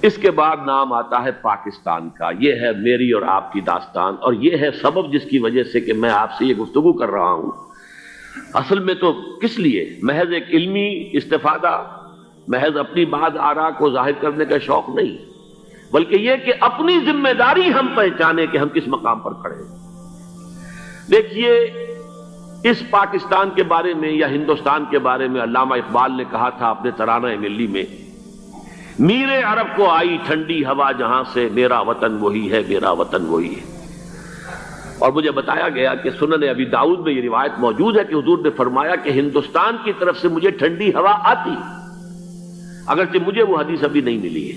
اس کے بعد نام آتا ہے پاکستان کا. یہ ہے میری اور آپ کی داستان، اور یہ ہے سبب جس کی وجہ سے کہ میں آپ سے یہ گفتگو کر رہا ہوں. اصل میں تو کس لیے؟ محض ایک علمی استفادہ، محض اپنی بعض آراء کو ظاہر کرنے کا شوق نہیں، بلکہ یہ کہ اپنی ذمہ داری ہم پہچانے کہ ہم کس مقام پر کھڑے ہیں. دیکھیے، اس پاکستان کے بارے میں یا ہندوستان کے بارے میں علامہ اقبال نے کہا تھا اپنے ترانہ ملی میں، میر عرب کو آئی ٹھنڈی ہوا جہاں سے، میرا وطن وہی ہے، میرا وطن وہی ہے. اور مجھے بتایا گیا کہ سنن ابی داؤد میں یہ روایت موجود ہے کہ حضور نے فرمایا کہ ہندوستان کی طرف سے مجھے ٹھنڈی ہوا آتی، اگرچہ مجھے وہ حدیث ابھی نہیں ملی ہے،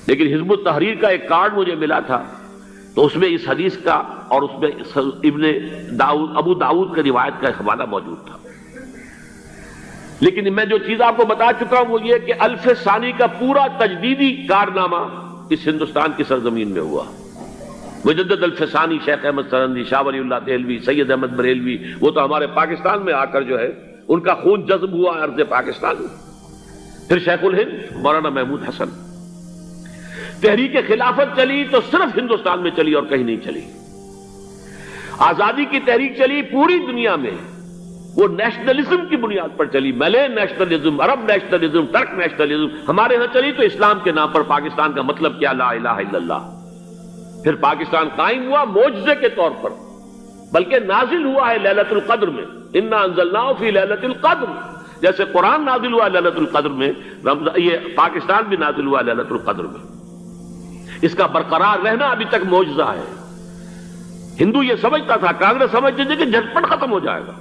لیکن حزب التحریر کا ایک کارڈ مجھے ملا تھا، تو اس میں اس حدیث کا اور اس میں ابو داؤد کا روایت کا حوالہ موجود تھا. لیکن میں جو چیز آپ کو بتا چکا ہوں وہ یہ کہ الف ثانی کا پورا تجدیدی کارنامہ اس ہندوستان کی سرزمین میں ہوا. مجدد الف ثانی شیخ احمد سرندی، شاہ ولی اللہ دہلوی، سید احمد بریلوی، وہ تو ہمارے پاکستان میں آ کر جو ہے ان کا خون جذب ہوا ارض پاکستان میں. پھر شیخ الہند مولانا محمود حسن. تحریک خلافت چلی تو صرف ہندوستان میں چلی اور کہیں نہیں چلی. آزادی کی تحریک چلی پوری دنیا میں، وہ نیشنلزم کی بنیاد پر چلی، ملے نیشنلزم، عرب نیشنلزم، ترک نیشنلزم. ہمارے ہاں چلی تو اسلام کے نام پر پاکستان کا مطلب کیا؟ لا الہ الا اللہ. پھر پاکستان قائم ہوا معجزے کے طور پر، بلکہ نازل ہوا ہے لیلۃ القدر میں. انا انزلناہ فی لیلۃ القدر، جیسے قرآن نازل ہوا لیلۃ القدر میں، یہ پاکستان بھی نازل ہوا لیلۃ القدر میں. اس کا برقرار رہنا ابھی تک معجزہ ہے. ہندو یہ سمجھتا تھا، کانگریس سمجھتی تھی کہ جھٹپٹ ختم ہو جائے گا.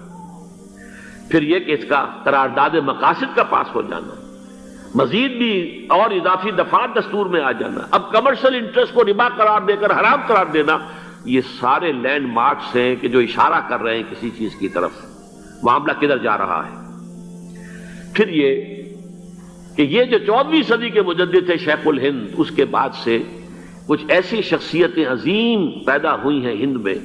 پھر یہ کہ اس کا قرارداد مقاصد کا پاس ہو جانا، مزید بھی اور اضافی دفعات دستور میں آ جانا، اب کمرشل انٹرسٹ کو ربا قرار دے کر حرام قرار دینا، یہ سارے لینڈ مارکس ہیں کہ جو اشارہ کر رہے ہیں کسی چیز کی طرف، معاملہ کدھر جا رہا ہے. پھر یہ کہ یہ جو 14ویں صدی کے مجدد تھے شیخ الہند، اس کے بعد سے کچھ ایسی شخصیتیں عظیم پیدا ہوئی ہیں ہند میں،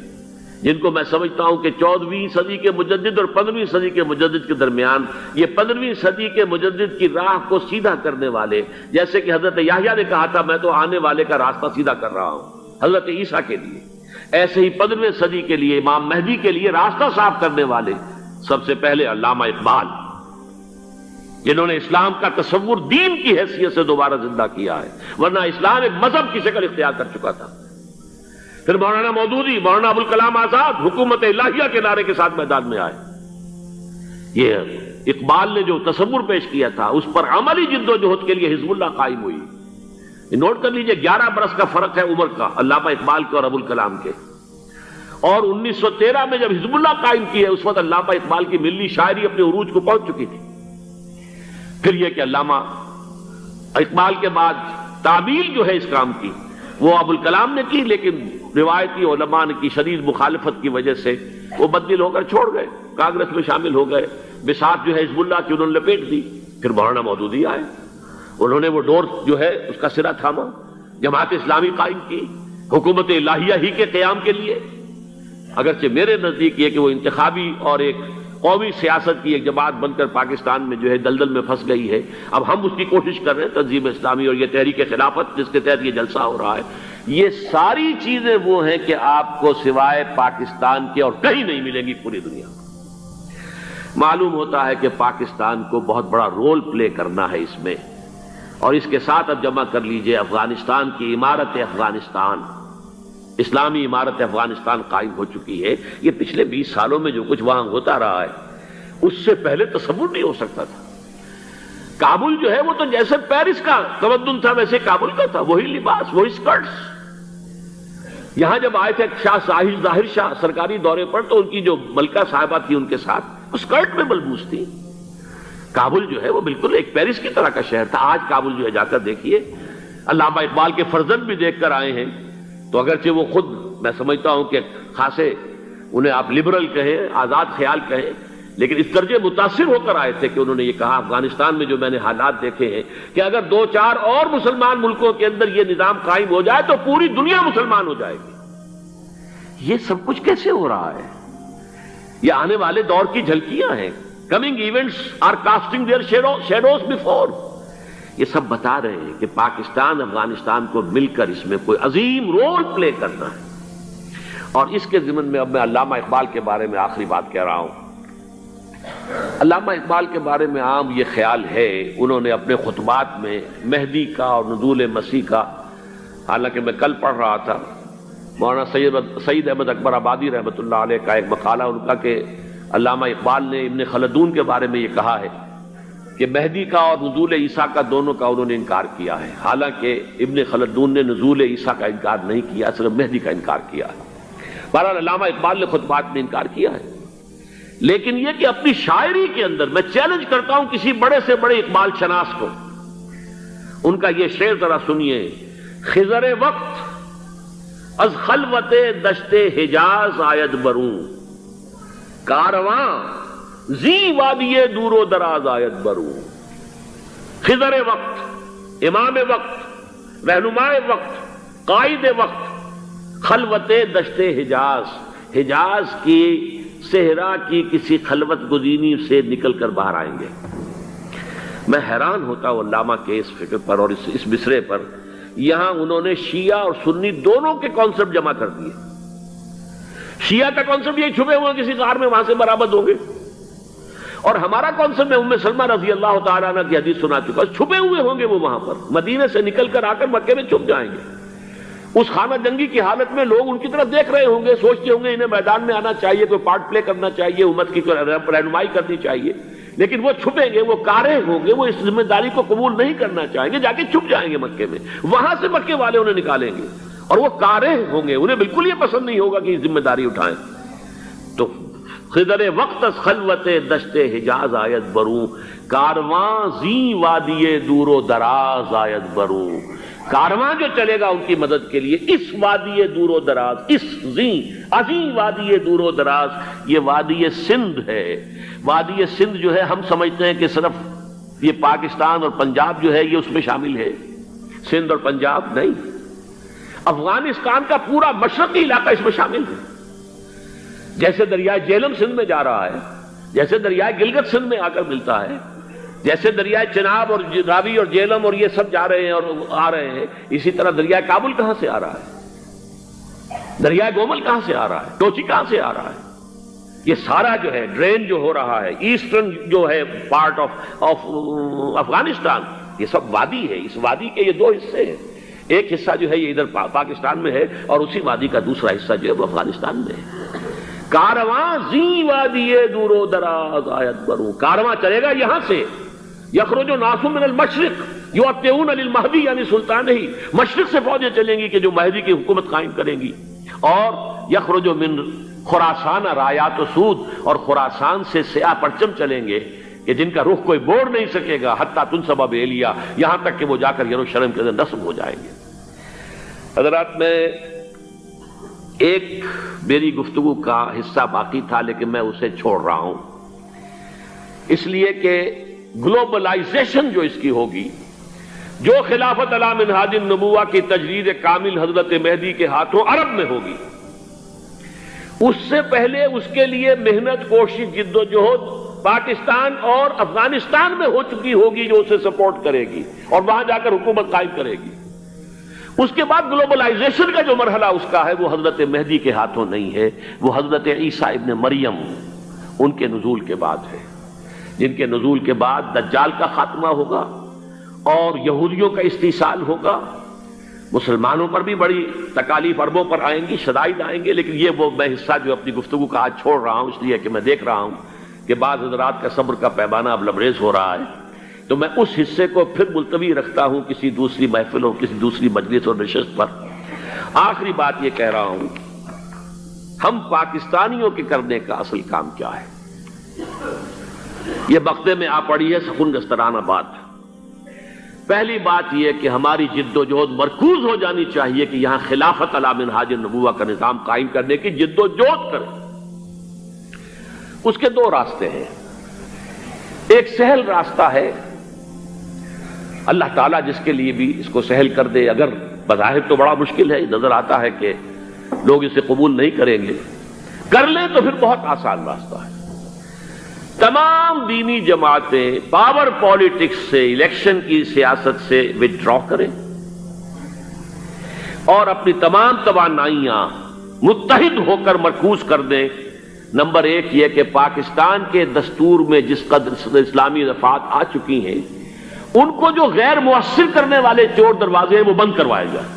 جن کو میں سمجھتا ہوں کہ 14ویں صدی کے مجدد اور 15ویں صدی کے مجدد کے درمیان، یہ 15ویں صدی کے مجدد کی راہ کو سیدھا کرنے والے، جیسے کہ حضرت یحییٰ نے کہا تھا میں تو آنے والے کا راستہ سیدھا کر رہا ہوں حضرت عیسیٰ کے لیے، ایسے ہی 15ویں صدی کے لیے امام مہدی کے لیے راستہ صاف کرنے والے سب سے پہلے علامہ اقبال، جنہوں نے اسلام کا تصور دین کی حیثیت سے دوبارہ زندہ کیا ہے، ورنہ اسلام ایک مذہب کی شکل اختیار کر چکا تھا. پھر مولانا مودودی، مولانا ابوالکلام آزاد حکومت الہیہ کے نعرے کے ساتھ میدان میں آئے. یہ اقبال نے جو تصور پیش کیا تھا اس پر عملی جد و جہد کے لیے حزب اللہ قائم ہوئی. نوٹ کر لیجئے 11 برس کا فرق ہے عمر کا علامہ اقبال کے اور ابوالکلام کے. اور 1913 میں جب حزب اللہ قائم کی ہے اس وقت علامہ اقبال کی ملی شاعری اپنے عروج کو پہنچ چکی تھی. پھر یہ کہ علامہ اقبال کے بعد تعبیل جو ہے اس کام کی وہ ابوالکلام نے کی، لیکن روایتی علماء کی شدید مخالفت کی وجہ سے وہ بددل ہو کر چھوڑ گئے، کانگریس میں شامل ہو گئے. بساط جو ہے حزب اللہ کی انہوں نے لپیٹ دی. پھر مولانا مودودی آئے، انہوں نے وہ ڈور جو ہے اس کا سرا تھاما، جماعت اسلامی قائم کی حکومت الہیہ ہی کے قیام کے لیے. اگرچہ میرے نزدیک یہ کہ وہ انتخابی اور ایک قومی سیاست کی ایک جماعت بن کر پاکستان میں جو ہے دلدل میں پھنس گئی ہے. اب ہم اس کی کوشش کر رہے ہیں، تنظیم اسلامی اور یہ تحریک خلافت جس کے تحت یہ جلسہ ہو رہا ہے. یہ ساری چیزیں وہ ہیں کہ آپ کو سوائے پاکستان کے اور کہیں نہیں ملیں گی پوری دنیا میں. معلوم ہوتا ہے کہ پاکستان کو بہت بڑا رول پلے کرنا ہے اس میں. اور اس کے ساتھ اب جمع کر لیجئے افغانستان کی عمارت افغانستان، اسلامی عمارت افغانستان قائم ہو چکی ہے. یہ پچھلے 20 سالوں میں جو کچھ وہاں ہوتا رہا ہے اس سے پہلے تصور نہیں ہو سکتا تھا. کابل جو ہے وہ تو جیسے پیرس کا تمدن تھا ویسے کابل کا تھا، وہی لباس، وہی سکرٹس. یہاں جب آئے تھے شاہ ظاہر شاہ سرکاری دورے پر تو ان کی جو ملکہ صاحبہ تھی ان کے ساتھ وہ سکرٹ میں ملبوس تھی. کابل جو ہے وہ بالکل ایک پیرس کی طرح کا شہر تھا. آج کابل جو ہے جا کر دیکھیے، علامہ اقبال کے فرزند بھی دیکھ کر آئے ہیں، تو اگرچہ وہ خود میں سمجھتا ہوں کہ خاصے انہیں آپ لبرل کہیں، آزاد خیال کہیں، لیکن اس درجے متاثر ہو کر آئے تھے کہ انہوں نے یہ کہا افغانستان میں جو میں نے حالات دیکھے ہیں کہ اگر 2-4 اور مسلمان ملکوں کے اندر یہ نظام قائم ہو جائے تو پوری دنیا مسلمان ہو جائے گی. یہ سب کچھ کیسے ہو رہا ہے؟ یہ آنے والے دور کی جھلکیاں ہیں. Coming events are casting their shadows before. یہ سب بتا رہے ہیں کہ پاکستان افغانستان کو مل کر اس میں کوئی عظیم رول پلے کرنا ہے. اور اس کے ضمن میں اب میں علامہ اقبال کے بارے میں آخری بات کہہ رہا ہوں. علامہ اقبال کے بارے میں عام یہ خیال ہے، انہوں نے اپنے خطبات میں مہدی کا اور نزول مسیح کا، حالانکہ میں کل پڑھ رہا تھا مولانا سعید احمد اکبر آبادی رحمۃ اللہ علیہ کا ایک مقالہ ان کا کہ علامہ اقبال نے ابن خلدون کے بارے میں یہ کہا ہے کہ مہدی کا اور نزول عیسیٰ کا دونوں کا انہوں نے انکار کیا ہے. حالانکہ ابن خلدون نے نزول عیسیٰ کا انکار نہیں کیا، صرف مہدی کا انکار کیا ہے. بہرحال علامہ اقبال نے خطبات میں انکار کیا ہے. لیکن یہ کہ اپنی شاعری کے اندر میں چیلنج کرتا ہوں کسی بڑے سے بڑے اقبال شناس کو، ان کا یہ شعر ذرا سنیے. خضر وقت از خلوت دشت حجاز آید بروں، کارواں زی وادی دور و دراز آید بروں. خضر وقت، امام وقت، رہنمائے وقت، قائد وقت، خلوت دشت حجاز، حجاز کی صحرا کی کسی خلوت گزینی سے نکل کر باہر آئیں گے. میں حیران ہوتا ہوں علامہ کے اس فکر پر اور اس مصرے پر. یہاں انہوں نے شیعہ اور سنی دونوں کے کانسیپٹ جمع کر دیے. شیعہ کا کانسیپٹ یہ چھپے ہوئے کسی غار میں وہاں سے برآمد ہوں گے، اور ہمارا کانسیپٹ میں ام سلمہ رضی اللہ تعالیٰ عنہ کی حدیث سنا چکا، چھپے ہوئے ہوں گے وہ وہاں پر، مدینے سے نکل کر آ کر مکے میں چھپ جائیں گے. اس خانہ جنگی کی حالت میں لوگ ان کی طرف دیکھ رہے ہوں گے، سوچتے ہوں گے انہیں میدان میں آنا چاہیے، کوئی پارٹ پلے کرنا چاہیے، امت کی رہنمائی کرنی چاہیے. لیکن وہ چھپیں گے، وہ کارے ہوں گے، وہ اس ذمہ داری کو قبول نہیں کرنا چاہیں گے، جا کے چھپ جائیں گے مکے میں. وہاں سے مکے والے انہیں نکالیں گے، اور وہ کارے ہوں گے، انہیں بالکل یہ پسند نہیں ہوگا کہ یہ ذمہ داری اٹھائیں. تو خضر وقت از خلوت دشت حجاز آیت بروں، کارواں زی وادی دور و دراز آیت بروں. کارواں جو چلے گا ان کی مدد کے لیے اس وادی دور و دراز، اس عظیم وادی دور و دراز، یہ وادی سندھ ہے. وادی سندھ جو ہے ہم سمجھتے ہیں کہ صرف یہ پاکستان اور پنجاب جو ہے یہ اس میں شامل ہے. سندھ اور پنجاب نہیں، افغانستان کا پورا مشرقی علاقہ اس میں شامل ہے. جیسے دریائے جہلم سندھ میں جا رہا ہے، جیسے دریائے گلگت سندھ میں آ کر ملتا ہے، جیسے دریائے چناب اور راوی اور جہلم اور یہ سب جا رہے ہیں اور آ رہے ہیں، اسی طرح دریائے کابل کہاں سے آ رہا ہے، دریائے گومل کہاں سے آ رہا ہے، ٹوچی کہاں سے آ رہا ہے. یہ سارا جو ہے ڈرین جو ہو رہا ہے، ایسٹرن جو ہے پارٹ آف افغانستان، یہ سب وادی ہے. اس وادی کے یہ دو حصے ہیں. ایک حصہ جو ہے یہ ادھر پاکستان میں ہے، اور اسی وادی کا دوسرا حصہ جو ہے وہ افغانستان میں ہے. کارواں زی وادی دور و دراز آیت بروں، کارواں چلے گا یہاں سے. یخرج ناس من المشرق یؤتون للمہدی، یعنی سلطان ہی مشرق سے فوجیں چلیں گی کہ جو مہدی کی حکومت قائم کریں گی. اور یخرج من خراسان رایات و سود، اور خراسان سے سیاہ پرچم چلیں گے کہ جن کا رخ کوئی موڑ نہیں سکے گا، حتیٰ تنصب بیلیا، یہاں تک کہ وہ جا کر یروشلم کے اندر نصب ہو جائیں گے. حضرات، میں ایک میری گفتگو کا حصہ باقی تھا لیکن میں اسے چھوڑ رہا ہوں، اس لیے کہ گلوبلائزیشن جو اس کی ہوگی، جو خلافت علی منہاج النبوہ کی تجرید کامل حضرت مہدی کے ہاتھوں عرب میں ہوگی، اس سے پہلے اس کے لیے محنت، کوشش، جد و جہد پاکستان اور افغانستان میں ہو چکی ہوگی جو اسے سپورٹ کرے گی اور وہاں جا کر حکومت قائم کرے گی. اس کے بعد گلوبلائزیشن کا جو مرحلہ اس کا ہے وہ حضرت مہدی کے ہاتھوں نہیں ہے، وہ حضرت عیسیٰ ابن مریم ان کے نزول کے بعد ہے، جن کے نزول کے بعد دجال کا خاتمہ ہوگا اور یہودیوں کا استحصال ہوگا. مسلمانوں پر بھی بڑی تکالیف عربوں پر آئیں گی، شدائد آئیں گے. لیکن یہ وہ میں حصہ جو اپنی گفتگو کا آج چھوڑ رہا ہوں، اس لیے کہ میں دیکھ رہا ہوں کہ بعض حضرات کا صبر کا پیمانہ اب لبریز ہو رہا ہے، تو میں اس حصے کو پھر ملتوی رکھتا ہوں کسی دوسری محفل اور کسی دوسری مجلس اور نشست پر. آخری بات یہ کہہ رہا ہوں، ہم پاکستانیوں کے کرنے کا اصل کام کیا ہے؟ یہ بغدے میں آ پڑی ہے سخن گسترانہ بات. پہلی بات یہ کہ ہماری جد و جہد مرکوز ہو جانی چاہیے کہ یہاں خلافت علی منہاج النبوہ کا نظام قائم کرنے کی جد و جہد کریں. اس کے دو راستے ہیں. ایک سہل راستہ ہے، اللہ تعالیٰ جس کے لیے بھی اس کو سہل کر دے، اگر بظاہر تو بڑا مشکل ہے، نظر آتا ہے کہ لوگ اسے قبول نہیں کریں گے، کر لیں تو پھر بہت آسان راستہ ہے. تمام دینی جماعتیں پاور پالیٹکس سے، الیکشن کی سیاست سے وڈرا کریں اور اپنی تمام توانائیاں متحد ہو کر مرکوز کر دیں۔ نمبر ایک یہ کہ پاکستان کے دستور میں جس قدر اسلامی دفعات آ چکی ہیں ان کو جو غیر مؤثر کرنے والے چور دروازے ہیں وہ بند کروائے جائیں،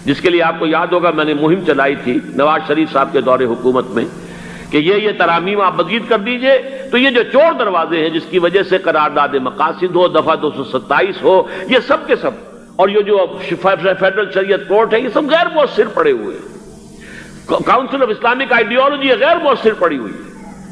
جس کے لیے آپ کو یاد ہوگا میں نے مہم چلائی تھی نواز شریف صاحب کے دور حکومت میں کہ یہ ترامیم آپ مزید کر دیجئے، تو یہ جو چور دروازے ہیں جس کی وجہ سے قرارداد مقاصد ہو، دفعہ 227 ہو، یہ سب کے سب، اور یہ جو فیڈرل شریعت کورٹ ہے، یہ سب غیر مؤثر پڑے ہوئے ہیں۔ کاؤنسل آف اسلامک آئیڈیالوجی غیر مؤثر پڑی ہوئی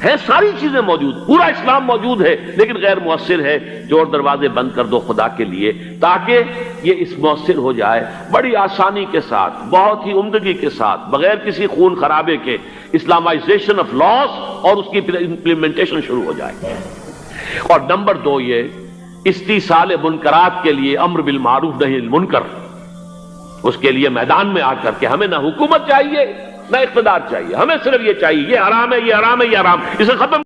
ہے، ساری چیزیں موجود، پورا اسلام موجود ہے لیکن غیر مؤثر ہے۔ چور دروازے بند کر دو خدا کے لیے تاکہ یہ اس مؤثر ہو جائے، بڑی آسانی کے ساتھ، بہت ہی عمدگی کے ساتھ، بغیر کسی خون خرابے کے اسلامائزیشن آف لاس اور اس کی امپلیمنٹیشن شروع ہو جائے۔ اور نمبر دو یہ استیصال منکرات کے لیے امر بالمعروف نہی عن المنکر، اس کے لیے میدان میں آ کر کہ ہمیں نہ حکومت چاہیے نہ اقتدار چاہیے، ہمیں صرف یہ چاہیے، یہ حرام ہے، یہ حرام ہے، یہ حرام، اسے ختم